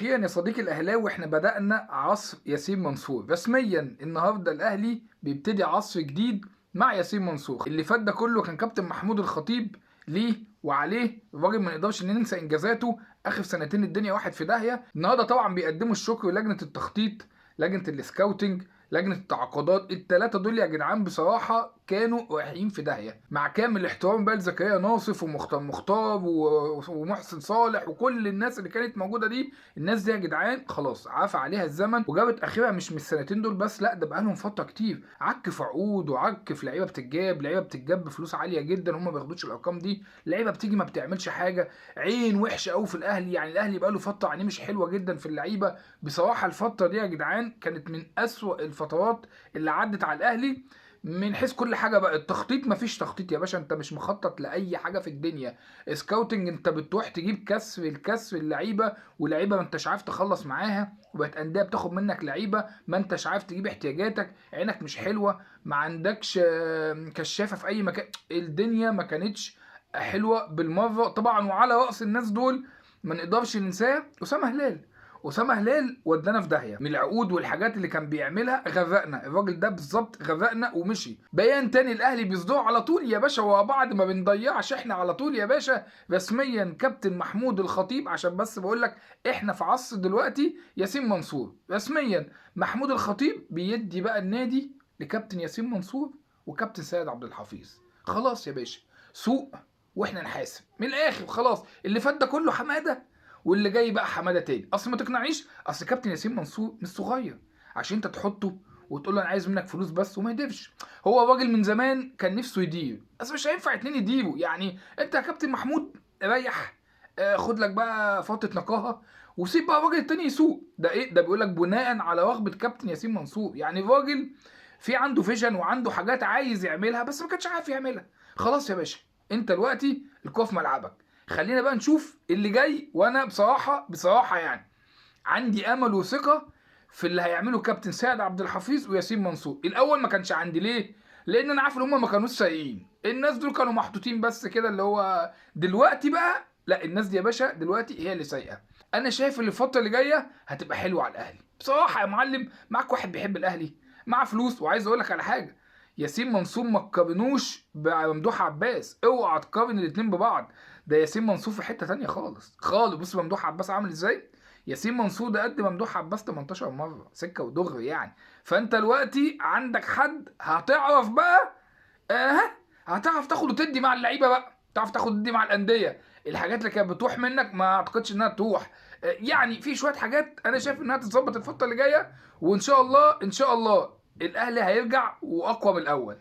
واخيرا يا صديقي الاهلاوي احنا بدأنا عصر ياسين منصور رسميا. النهارده الاهلي بيبتدي عصر جديد مع ياسين منصور. اللي فات ده كله كان كابتن محمود الخطيب ليه وعليه، الراجل ما نقدرش ننسى انجازاته. اخر سنتين الدنيا واحد في داهيه. النهارده طبعا بيقدموا الشكر لجنه التخطيط، لجنه السكاوتنج، لجنه التعاقدات. الثلاثه دول يا جدعان بصراحه كانوا رايحين في داهيه. مع كامل احترام بقى لزكريا ناصف ومختار ومحسن صالح وكل الناس اللي كانت موجوده دي. الناس دي يا جدعان خلاص عافى عليها الزمن وجابت اخرها، مش من السنتين دول بس، لا ده بقالهم فتره كتير. عك في عقود وعك في لعيبه بتتجاب بفلوس عاليه جدا، هم ما بياخدوش الارقام دي. لعيبه بتيجي ما بتعملش حاجه، عين وحشه قوي في الاهلي. يعني الاهلي بقاله فتره عينيه مش حلوه جدا في اللعيبه بصراحه. الفتره دي يا جدعان كانت من اسوأ الفترات اللي عدت على الاهلي من حيث كل حاجه. بقى التخطيط، مفيش تخطيط يا باشا، انت مش مخطط لاي حاجه في الدنيا. سكاوتنج، انت بتروح تجيب الكسر اللعيبه، ولعيبه ما انتش عارف تخلص معاها، وبقت انديه بتاخد منك لعيبه ما انتش عارف تجيب احتياجاتك. عينك مش حلوه، ما عندكش كشافه في اي مكان. الدنيا ما كانتش حلوه بالمره طبعا. وعلى راس الناس دول ما نقدرش ننساه اسامه هلال. اسامه هلال ودانا في داهيه من العقود والحاجات اللي كان بيعملها، غرقنا. الراجل ده بالظبط غرقنا ومشي. بيان تاني الاهلي بيصدروا على طول يا باشا، وبعد ما بنضيعش احنا على طول يا باشا رسميا كابتن محمود الخطيب. عشان بس بقول لك احنا في عصر دلوقتي ياسين منصور. رسميا محمود الخطيب بيدي بقى النادي لكابتن ياسين منصور وكابتن سيد عبد الحفيظ. خلاص يا باشا، سوق واحنا نحاسب من الاخر. خلاص اللي فات ده كله حماده، واللي جاي بقى حماده تاني. اصل ما تقنعنيش، اصل كابتن ياسين منصور مش صغير عشان انت تحطه وتقول له انا عايز منك فلوس بس وما يديرش. هو راجل من زمان كان نفسه يدير، بس مش هينفع اتنين يديروا. يعني انت يا كابتن محمود ريح، خد لك بقى فتره نقاهه وسيب بقى الراجل التاني يسوق. ده ايه ده؟ بيقول لك بناء على رغبه كابتن ياسين منصور. يعني الراجل في عنده فيجن وعنده حاجات عايز يعملها بس ما كانش عارف يعملها. خلاص يا باشا، انت دلوقتي الكوره في ملعبك. خلينا بقى نشوف اللي جاي. وانا بصراحه يعني عندي امل وثقه في اللي هيعمله كابتن سيد عبد الحفيظ وياسين منصور. الاول ما كانش عندي، ليه؟ لان انا عارف ان هم ما كانوش سايقين. الناس دول كانوا محطوطين بس كده اللي هو. دلوقتي بقى لا، الناس دي يا باشا دلوقتي هي اللي سايقه. انا شايف ان الفتره اللي جايه هتبقى حلوه على الاهلي بصراحه يا معلم. معاك واحد بيحب الاهلي، معاه فلوس. وعايز اقول لك على حاجه، ياسين منصور ما تقارنوش بممدوح عباس. اوعى تقارن الاتنين ببعض. ده ياسين منصور في حته تانية خالص خالص. بص ممدوح عباس عامل ازاي. ياسين منصور ده قد ممدوح عباس 18 مره سكه ودغري يعني. فانت دلوقتي عندك حد هتعرف بقى، هتعرف تاخد وتدي مع اللعيبه بقى، تعرف تاخد وتدي مع الانديه. الحاجات اللي كانت بتروح منك ما اعتقدش انها تروح. يعني في شويه حاجات انا شايف انها تتظبط الفتره اللي جايه، وان شاء الله ان شاء الله الاهلي هيرجع واقوى من الاول.